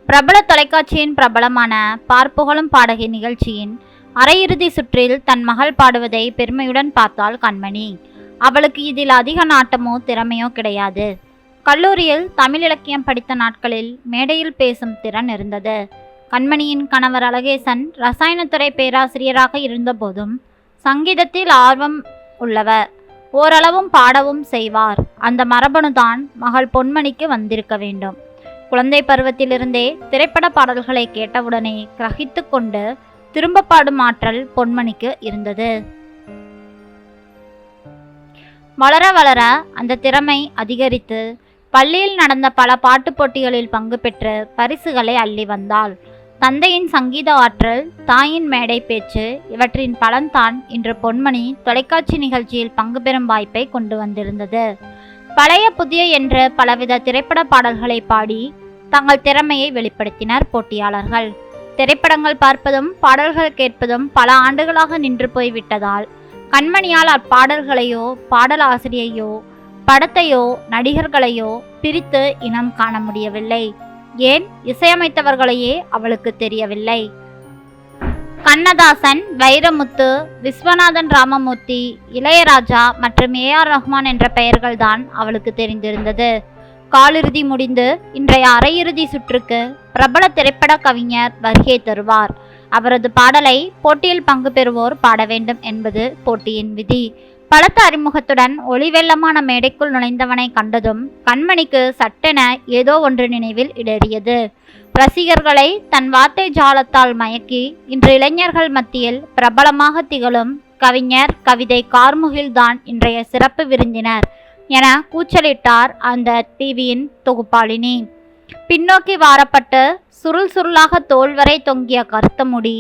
பிரபல தொலைக்காட்சியின் பிரபலமான பார்ப்புகழும் பாடகி நிகழ்ச்சியின் அரையிறுதி சுற்றில் தன் மகள் பாடுவதை பெருமையுடன் பார்த்தாள் கண்மணி. அவளுக்கு இதில் அதிக நாட்டமோ திறமையோ கிடையாது. கல்லூரியில் தமிழ் இலக்கியம் படித்த நாட்களில் மேடையில் பேசும் திறன் இருந்தது. கண்மணியின் கணவர் அழகேசன் ரசாயனத்துறை பேராசிரியராக இருந்தபோதும் சங்கீதத்தில் ஆர்வம் உள்ளவர். ஓரளவும் பாடவும் செய்வார். அந்த மரபணுதான் மகள் பொன்மணிக்கு வந்திருக்க வேண்டும். குழந்தை பருவத்திலிருந்தே திரைப்பட பாடல்களை கேட்டவுடனே கிரகித்து கொண்டு திரும்ப பாடும் ஆற்றல் பொன்மணிக்கு இருந்தது. வளர வளர அந்த திறமை அதிகரித்து பள்ளியில் நடந்த பல பாட்டு போட்டிகளில் பங்கு பெற்று பரிசுகளை அள்ளி வந்தாள். தந்தையின் சங்கீத ஆற்றல், தாயின் மேடை பேச்சு இவற்றின் பலன்தான் இன்று பொன்மணி தொலைக்காட்சி நிகழ்ச்சியில் பங்கு பெறும் வாய்ப்பை கொண்டு வந்திருந்தது. பழைய புதிய என்று பலவித திரைப்பட பாடல்களை பாடி தங்கள் திறமையை வெளிப்படுத்தினர் போட்டியாளர்கள். திரைப்படங்கள் பார்ப்பதும் பாடல்கள் கேட்பதும் பல ஆண்டுகளாக நின்று போய்விட்டதால் கண்மணியால் அப்பாடல்களையோ பாடலாசிரியையோ படத்தையோ நடிகர்களையோ பிரித்து இனம் காண முடியவில்லை. ஏன் இசையமைத்தவர்களையே அவளுக்கு தெரியவில்லை. கண்ணதாசன், வைரமுத்து, விஸ்வநாதன் ராமமூர்த்தி, இளையராஜா மற்றும் AR ரஹ்மான் என்ற பெயர்கள்தான் அவளுக்கு தெரிந்திருந்தது. காலிறுதி முடிந்து இன்றைய அரையிறுதி சுற்றுக்கு பிரபல திரைப்பட கவிஞர் வருகை தருவார். அவரது பாடலை போட்டியில் பங்கு பெறுவோர் பாட வேண்டும் என்பது போட்டியின் விதி. பலத்த அறிமுகத்துடன் ஒளிவெள்ளமான மேடைக்குள் நுழைந்தவனை கண்டதும் கண்மணிக்கு சட்டென ஏதோ ஒன்று நினைவில் இடறியது. ரசிகர்களை தன் வார்த்தை ஜாலத்தால் மயக்கி இன்று இளைஞர்கள் மத்தியில் பிரபலமாக திகழும் கவிஞர் கவிதை கார்முகில்தான் இன்றைய சிறப்பு விருந்தினர் என கூச்சலிட்டார் அந்த டிவியின் தொகுப்பாளினி. பின்னோக்கி வாரப்பட்டு சுருள் சுருளாக தோல்வரை தொங்கிய கருத்த முடி,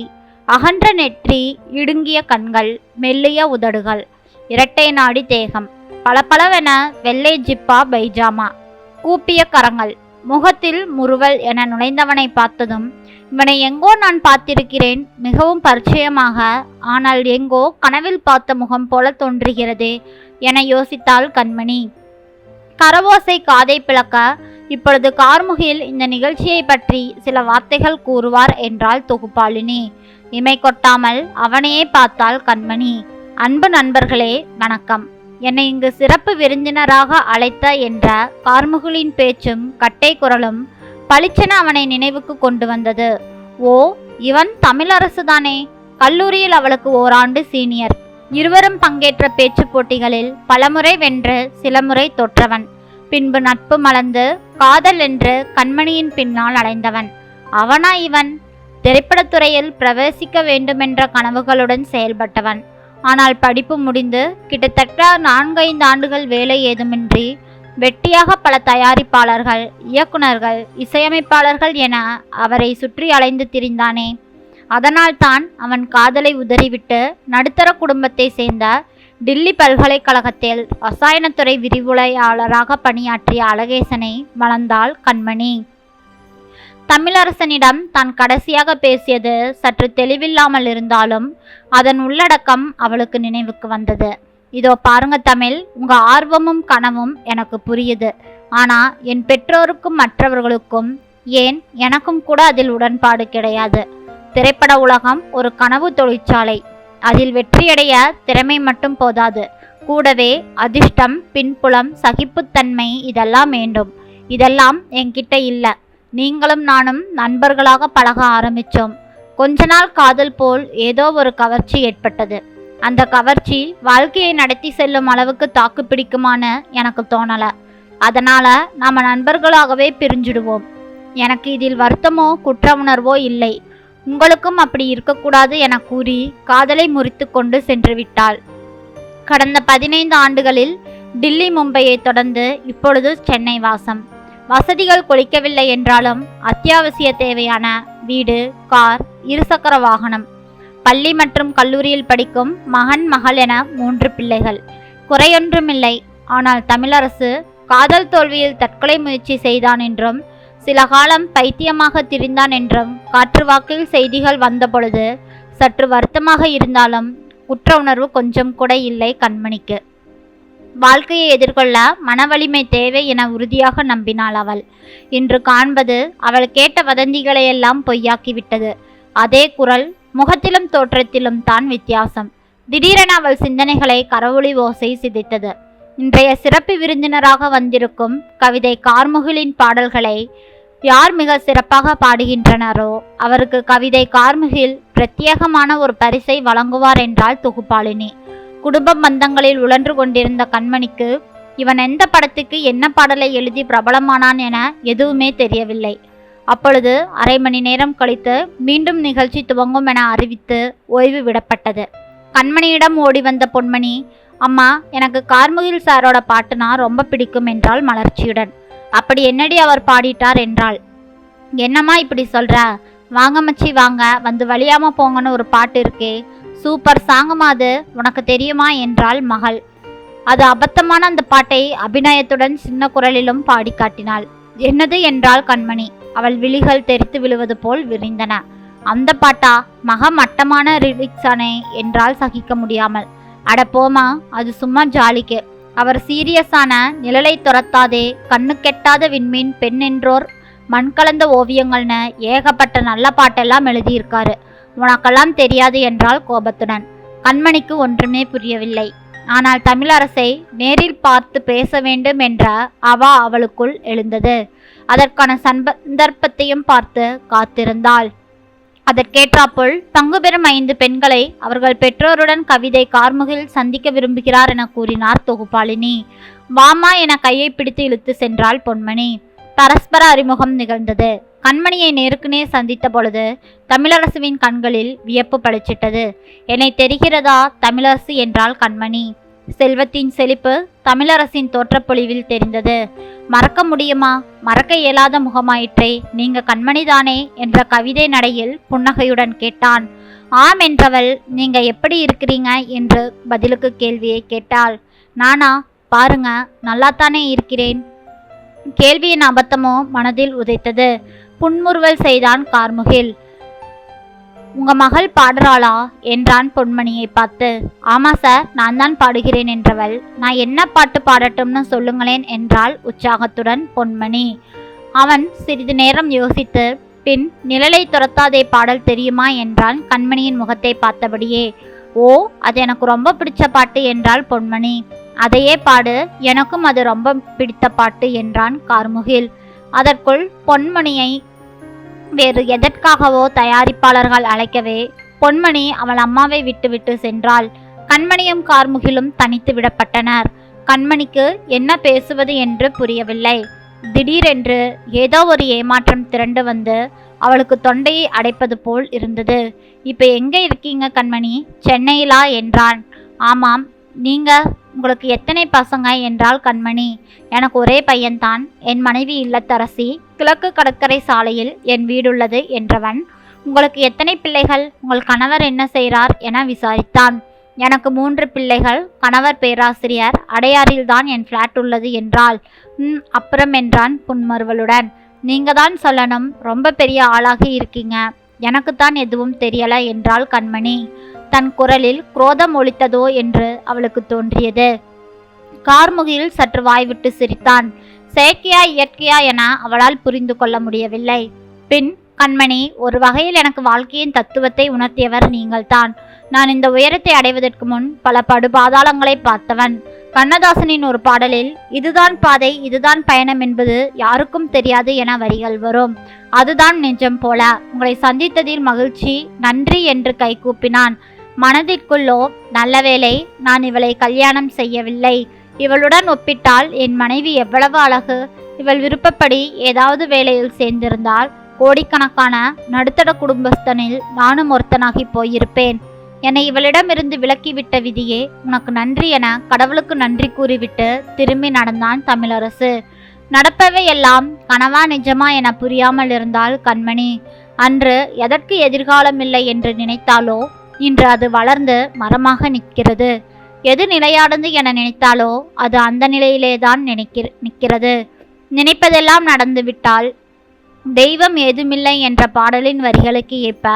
அகன்ற நெற்றி, இடுங்கிய கண்கள், மெல்லிய உதடுகள், இரட்டை நாடி தேகம், பளபளவென வெள்ளை ஜிப்பா பைஜாமா, கூப்பிய கரங்கள், முகத்தில் முறுவல் என நுழைந்தவனை பார்த்ததும் இவனை எங்கோ நான் பார்த்திருக்கிறேன், மிகவும் பரிச்சயமாக, ஆனால் எங்கோ கனவில் பார்த்த முகம் போல தோன்றுகிறதே என யோசித்தாள் கண்மணி. கரவோசை காதை பிளக்க இப்பொழுது கார்முகில் இந்த நிகழ்ச்சியை பற்றி சில வார்த்தைகள் கூறுவார் என்றாள் தொகுப்பாளினி. இமை கொட்டாமல் அவனையே பார்த்தாள் கண்மணி. அன்பு நண்பர்களே வணக்கம். என்னை இங்கு சிறப்பு விருந்தினராக அழைத்த என்ற கார்முகிலின் பேச்சும் கட்டை குரலும் பளிச்சென அவனை நினைவுக்கு கொண்டு வந்தது. ஓ, இவன் தமிழரசுதானே. கல்லூரியில் அவளுக்கு ஓராண்டு சீனியர். இருவரும் பங்கேற்ற பேச்சு போட்டிகளில் பலமுறை வென்று சில முறை தோற்றவன். பின்பு நட்பு மலர்ந்து காதல் என்று கண்மணியின் பின்னால் அடைந்தவன். அவனா இவன்? திரைப்படத்துறையில் பிரவேசிக்க வேண்டுமென்ற கனவுகளுடன் செயல்பட்டவன். ஆனால் படிப்பு முடிந்து கிட்டத்தட்ட 4-5 ஆண்டுகள் வேலை ஏதுமின்றி வெட்டியாக பல தயாரிப்பாளர்கள், இயக்குநர்கள், இசையமைப்பாளர்கள் என அவரை சுற்றி அலைந்து திரிந்தானே. அதனால்தான் அவன் காதலை உதறிவிட்டு நடுத்தர குடும்பத்தை சேர்ந்த டில்லி பல்கலைக்கழகத்தில் ரசாயனத்துறை விரிவுரையாளராக பணியாற்றிய அழகேசனை மணந்தாள் கண்மணி. தமிழரசனிடம் தான் கடைசியாக பேசியது சற்று தெளிவில்லாமல் இருந்தாலும் அதன் உள்ளடக்கம் அவளுக்கு நினைவுக்கு வந்தது. இதோ பாருங்க தமிழ், உங்க ஆர்வமும் கனவும் எனக்கு புரியுது. ஆனா என் பெற்றோருக்கும் மற்றவர்களுக்கும், ஏன் எனக்கும் கூட அதில் உடன்பாடு கிடையாது. திரைப்பட உலகம் ஒரு கனவு தொழிற்சாலை. அதில் வெற்றியடைய திறமை மட்டும் போதாது, கூடவே அதிர்ஷ்டம், பின்புலம், சகிப்புத்தன்மை இதெல்லாம் வேண்டும். இதெல்லாம் என்கிட்ட இல்லை. நீங்களும் நானும் நண்பர்களாக பழக ஆரம்பித்தோம். கொஞ்ச நாள் காதல் போல் ஏதோ ஒரு கவர்ச்சி ஏற்பட்டது. அந்த கவர்ச்சி வாழ்க்கையை நடத்தி செல்லும் அளவுக்கு தாக்கு பிடிக்குமான்னு எனக்கு தோணலை. அதனால நாம நண்பர்களாகவே பிரிஞ்சிடுவோம். எனக்கு இதில் வருத்தமோ குற்ற உணர்வோ இல்லை. உங்களுக்கும் அப்படி இருக்கக்கூடாது என கூறி காதலை முறித்து கொண்டு சென்று விட்டாள். கடந்த 15 ஆண்டுகளில் டில்லி, மும்பையை தொடர்ந்து இப்பொழுது சென்னை வாசம். வசதிகள் கொளிக்கவில்லை என்றாலும் அத்தியாவசிய தேவையான வீடு, கார், இருசக்கர வாகனம், பள்ளி மற்றும் கல்லூரியில் படிக்கும் மகன், மகள் என 3 பிள்ளைகள். குறையொன்றுமில்லை. ஆனால் தமிழரசு காதல் தோல்வியில் தற்கொலை முயற்சி செய்தான் என்றும் சில காலம் பைத்தியமாக திரிந்தான் என்றும் காற்று வாக்கில் செய்திகள் வந்தபொழுது சற்று வருத்தமாக இருந்தாலும் குற்ற உணர்வு கொஞ்சம் கூட இல்லை கண்மணிக்கு. வாழ்க்கையை எதிர்கொள்ள மனவலிமை தேவை என உறுதியாக நம்பினாள் அவள். இன்று காண்பது அவள் கேட்ட வதந்திகளையெல்லாம் பொய்யாக்கிவிட்டது. அதே குரல், முகத்திலும் தோற்றத்திலும் தான் வித்தியாசம். திடீரென அவள் சிந்தனைகளை கரவொலி ஓசை சிதைத்தது. இன்றைய சிறப்பு விருந்தினராக வந்திருக்கும் கவிதை கார்முகிலின் பாடல்களை யார் மிக சிறப்பாக பாடுகின்றனரோ அவருக்கு கவிதை கார்முகில் பிரத்யேகமான ஒரு பரிசை வழங்குவார் என்றாள் தொகுப்பாளினி. குடும்ப பந்தங்களில் உழன்று கொண்டிருந்த கண்மணிக்கு இவன் எந்த படத்துக்கு என்ன பாடலை எழுதி பிரபலமானான் என எதுவுமே தெரியவில்லை. அப்பொழுது அரை மணி நேரம் கழித்து மீண்டும் நிகழ்ச்சி துவங்கும் என அறிவித்து ஓய்வு விடப்பட்டது. கண்மணியிடம் ஓடி வந்த பொன்மணி, அம்மா, எனக்கு கார்முகில் சாரோட பாட்டுனா ரொம்ப பிடிக்கும் என்றாள் மலர்ச்சியுடன். அப்படி என்னடி அவர் பாடிட்டார் என்றாள். என்னம்மா இப்படி சொல்ற? வாங்க மச்சி வாங்க, வந்து வழியாம போங்கன்னு ஒரு பாட்டு இருக்கே, சூப்பர் சாங்குமா, அது உனக்கு தெரியுமா என்றாள் மகள். அது அபத்தமான அந்த பாட்டை அபிநயத்துடன் சின்ன குரலிலும் பாடி காட்டினாள். என்னது என்றாள் கண்மணி. அவள் விழிகள் தெரித்து விழுவது போல் விரிந்தன. அந்த பாட்டா? மக மட்டமான ரிலிக்ஸானே என்றால் சகிக்க முடியாமல். அட போமா, அது சும்மா ஜாலிக்கு. அவர் சீரியஸான நிழலை துரத்தாதே, கண்ணு கெட்டாத விண்மீன், பெண் என்றோர், மண் கலந்த ஓவியங்கள்னு ஏகப்பட்ட நல்ல பாட்டெல்லாம் எழுதியிருக்காரு. உனக்கெல்லாம் தெரியாது என்றால் கோபத்துடன். கண்மணிக்கு ஒன்றுமே புரியவில்லை. ஆனால் தமிழரசை நேரில் பார்த்து பேச வேண்டும் என்ற அவா அவளுக்குள் எழுந்தது. அதற்கான சந்தர்ப்பத்தையும் பார்த்து காத்திருந்தாள். அதற்கேற்றாப்புள் பங்கு பெறும் 5 பெண்களை அவர்கள் பெற்றோருடன் கவிதை கார்முகில் சந்திக்க விரும்புகிறார் என கூறினார் தொகுப்பாளினி. வாமா என கையை பிடித்து இழுத்து சென்றாள் பொன்மணி. பரஸ்பர அறிமுகம் நிகழ்ந்தது. கண்மணியை நேருக்கு நேர் சந்தித்த பொழுது தமிழரசுவின் கண்களில் வியப்பு பளிச்சிட்டது. என்னை தெரிகிறதா தமிழரசு என்றாள் கண்மணி. செல்வத்தின் செழிப்பு தமிழரசின் தோற்றப்பொழிவில் தெரிந்தது. மறக்க முடியுமா? மறக்க இயலாத முகமாயிற்றே, நீங்க கண்மணிதானே என்ற கவிதை நடையில் புன்னகையுடன் கேட்டான். ஆம் என்றவள், நீங்க எப்படி இருக்கிறீங்க என்று பதிலுக்கு கேள்வியை கேட்டாள். நானா? பாருங்க, நல்லாத்தானே இருக்கிறேன். கேள்வியின் அபத்தமோ மனதில் உதைத்தது. புன்முறுவல் செய்தான் கார்முகில். உங்க மகள் பாடுறாளா என்றான் பொன்மணியை பார்த்து. ஆமா சார், நான் தான் பாடுகிறேன் என்றவள். நான் என்ன பாட்டு பாடட்டும்னு சொல்லுங்களேன் என்றாள் உற்சாகத்துடன் பொன்மணி. அவன் சிறிது நேரம் யோசித்து பின் நிழலை துரத்தாதே பாடல் தெரியுமா என்றான் கண்மணியின் முகத்தை பார்த்தபடியே. ஓ, அது எனக்கு ரொம்ப பிடிச்ச பாட்டு என்றாள் பொன்மணி. அதையே பாடு, எனக்கும் அது ரொம்ப பிடித்த பாட்டு என்றான் கார்முகில். அதற்குள் பொன்மணியை வேறு எதற்காகவோ தயாரிப்பாளர்கள் அழைக்கவே பொன்மணி அவள் அம்மாவை விட்டுவிட்டு சென்றாள். கண்மணியும் கார்முகிலும் தனித்து விடப்பட்டனர். கண்மணிக்கு என்ன பேசுவது என்று புரியவில்லை. திடீரென்று ஏதோ ஒரு ஏமாற்றம் திரண்டு வந்து அவளுக்கு தொண்டையை அடைப்பது போல் இருந்தது. இப்ப எங்க இருக்கீங்க கண்மணி? சென்னையிலா என்றான். ஆமாம். நீங்க, உங்களுக்கு எத்தனை பசங்க என்றாள் கண்மணி. எனக்கு ஒரே பையன்தான். என் மனைவி இல்லத்தரசி. கிழக்கு கடற்கரை சாலையில் என் வீடுள்ளது என்றவன். உங்களுக்கு எத்தனை பிள்ளைகள்? உங்கள் கணவர் என்ன செய்கிறார் என விசாரித்தான். எனக்கு 3 பிள்ளைகள். கணவர் பேராசிரியர். அடையாறில்தான் என் ஃப்ளாட் உள்ளது என்றாள். அப்புறம் என்றான் புன்மறுவலுடன். நீங்க தான் சொல்லணும், ரொம்ப பெரிய ஆளாகி இருக்கீங்க. எனக்குத்தான் எதுவும் தெரியல என்றாள் கண்மணி. தன் குரலில் குரோதம் ஒலித்ததோ என்று அவளுக்கு தோன்றியது. கார்முகில் சற்று வாய்விட்டு சிரித்தான். செயற்கையா இயற்கையா என அவளால் புரிந்து கொள்ள முடியவில்லை. பின், கண்மணி, ஒரு வகையில் எனக்கு வாழ்க்கையின் தத்துவத்தை உணர்த்தியவர் நீங்கள்தான். நான் இந்த உயரத்தை அடைவதற்கு முன் பல படுபாதாளங்களை பார்த்தவன். கண்ணதாசனின் ஒரு பாடலில் இதுதான் பாதை, இதுதான் பயணம் என்பது யாருக்கும் தெரியாது என வரிகள் வரும். அதுதான் நிஜம் போல. உங்களை சந்தித்ததில் மகிழ்ச்சி, நன்றி என்று கைகூப்பினான். மனதிற்குள்ளோ, நல்ல வேளை நான் இவளை கல்யாணம் செய்யவில்லை. இவளுடன் ஒப்பிட்டால் என் மனைவி எவ்வளவு அழகு. இவள் விருப்பப்படி ஏதாவது வேலையில் சேர்ந்திருந்தால் கோடிக்கணக்கான நடுத்தர குடும்பஸ்தனில் நானும் ஒருத்தனாகி போயிருப்பேன். என்னை இவளிடமிருந்து விலக்கிவிட்ட விதியே உனக்கு நன்றி என கடவுளுக்கு நன்றி கூறிவிட்டு திரும்பி நடந்தான் தமிழரசு. நடப்பவை எல்லாம் கனவா நிஜமா என புரியாமல் இருந்தாள் கண்மணி. அன்று எதற்கு எதிர்காலம் இல்லை என்று நினைத்தாலோ இன்று அது வளர்ந்து மரமாக நிற்கிறது. எது நிலையானது என நினைத்தாலோ அது அந்த நிலையிலேதான் நிற்கிறது. நினைப்பதெல்லாம் நடந்துவிட்டால் தெய்வம் ஏதுமில்லை என்ற பாடலின் வரிகளுக்கு ஏற்ப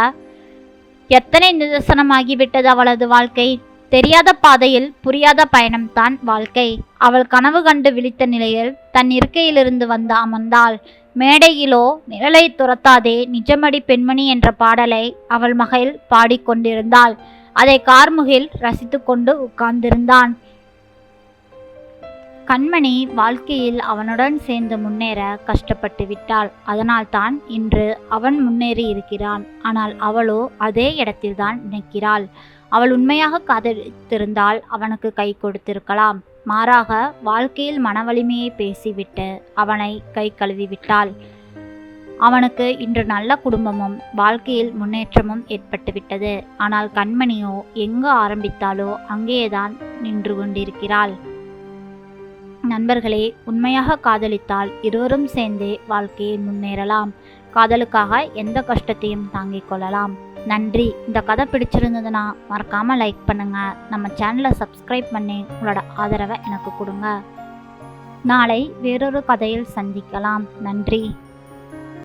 எத்தனை நிதர்சனமாகிவிட்டது அவளது வாழ்க்கை. தெரியாத பாதையில் புரியாத பயணம்தான் வாழ்க்கை. அவள் கனவு கண்டு விழித்த நிலையில் தன் இருக்கையிலிருந்து வந்து அமர்ந்தாள். மேடையிலோ நிழலை துரத்தாதே நிஜமடி பெண்மணி என்ற பாடலை அவள் மகள் பாடிக்கொண்டிருந்தாள். அதை கார்முகில் ரசித்து கொண்டு உட்கார்ந்திருந்தான். கண்மணி வாழ்க்கையில் அவனுடன் சேர்ந்து முன்னேற கஷ்டப்பட்டு விட்டாள். அதனால்தான் இன்று அவன் முன்னேறி இருக்கிறான். ஆனால் அவளோ அதே இடத்தில்தான் நிற்கிறாள். அவள் உண்மையாக காதலித்திருந்தால் அவனுக்கு கை கொடுத்திருக்கலாம். மாறாக வாழ்க்கையில் மனவலிமையை பேசிவிட்டு அவனை கை கழுவி விட்டாள். அவனுக்கு இன்று நல்ல குடும்பமும் வாழ்க்கையில் முன்னேற்றமும் ஏற்பட்டுவிட்டது. ஆனால் கண்மணியோ எங்கு ஆரம்பித்தாலோ அங்கேதான் நின்று கொண்டிருக்கிறாள். நண்பர்களே, உண்மையாக காதலித்தால் இருவரும் சேர்ந்தே வாழ்க்கையை முன்னேறலாம். காதலுக்காக எந்த கஷ்டத்தையும் தாங்கிக் கொள்ளலாம். நன்றி. இந்த கதை பிடிச்சிருந்ததுன்னா மறக்காம லைக் பண்ணுங்க. நம்ம சேனலை சப்ஸ்கிரைப் பண்ணி உங்களோட ஆதரவை எனக்கு கொடுங்க. நாளை வேறொரு கதையில் சந்திக்கலாம். நன்றி.